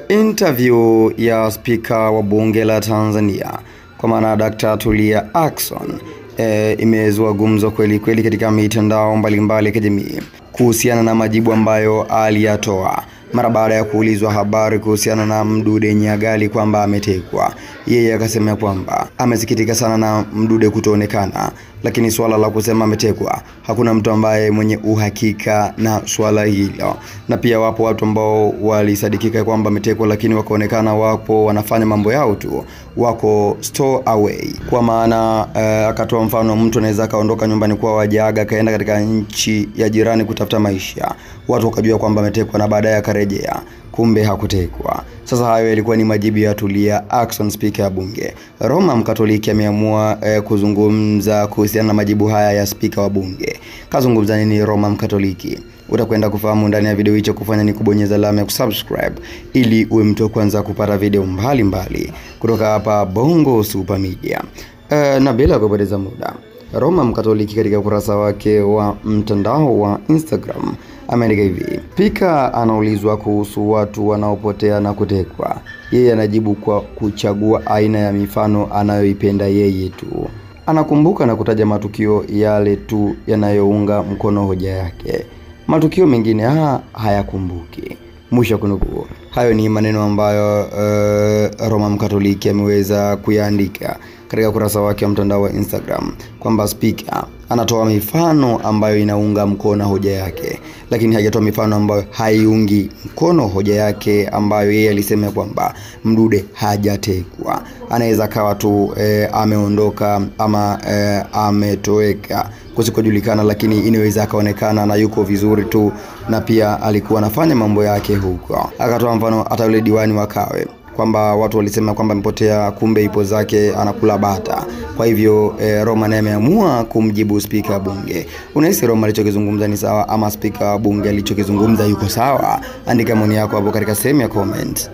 Interview ya Spika wa Bunge la Tanzania kwa maana Dr. Tulia Ackson imezua gumzo kweli kweli katika mitandao mbalimbali ya kijamii kuhusiana na majibu ambayo aliyatoa mara baada ya kuulizwa habari kuhusiana na Mdude Nyagali kwamba ametekwa. Yeye akasema kwamba amesikitika sana na Mdude kutoonekana, lakini swala la kusema ametekwa hakuna mtu ambaye mwenye uhakika na swala hilo. Na pia wapo watu ambao walisadikika kwamba ametekwa lakini wakaonekana wapo wanafanya mambo yao tu, wako store away. Kwa maana akatoa mfano mtu anaweza kaondoka nyumbani kwa wajaga kaenda katika nchi ya jirani kutafuta maisha, watu wakajua kwamba ametekwa na baadaye akarejea kumbe hakutekwa. Sasa hayo yalikuwa ni majibu ya Tulia Ackson, Spika ya Bunge. Roma Mkatoliki ameamua kuzungumza kuhusiana na majibu haya ya Spika wa Bunge. Kazungumza nini Roma Mkatoliki? Utakwenda kufahamu ndani ya video hicho. Kufanya ni kubonyeza alama ya kusubscribe ili uwe mtu wa kwanza kupata video mbalimbali kutoka hapa Bongo Super Media. Na bila kupoteza muda, Roma Mkatoliki katika ukurasa wake wa mtandao wa Instagram ameandika hivi: Spika anaulizwa kuhusu watu wanaopotea na kutekwa. Yeye anajibu kwa kuchagua aina ya mifano anayoipenda yeye tu. Anakumbuka na kutaja matukio yale tu yanayounga mkono hoja yake. Matukio mengine hayakumbuki. Mwisho kunukuu. Hayo ni maneno ambayo Roma Mkatoliki ameweza kuyaandika katika kurasa wake wa mtandao wa Instagram kwamba Spika anatoa mifano ambayo inaunga mkono hoja yake, lakini hajatoa mifano ambayo haiungi mkono hoja yake ambayo yeye alisema kwamba Mdude hajatekwa. Anaweza kawa tu ameondoka ama ametoweka kusikojulikana, lakini inaweza kaonekana na yuko vizuri tu na pia alikuwa anafanya mambo yake huko. Akatoa mfano hata yule diwani wa Kawe kwamba watu walisema kwamba mpotea kumbe ipo zake anakula bata. Kwa hivyo Roma naye ameamua kumjibu Spika wa Bunge. Unahisi Roma alichokizungumza ni sawa ama Spika wa Bunge alichokizungumza yuko sawa? Andika maoni yako hapo katika sehemu ya comment.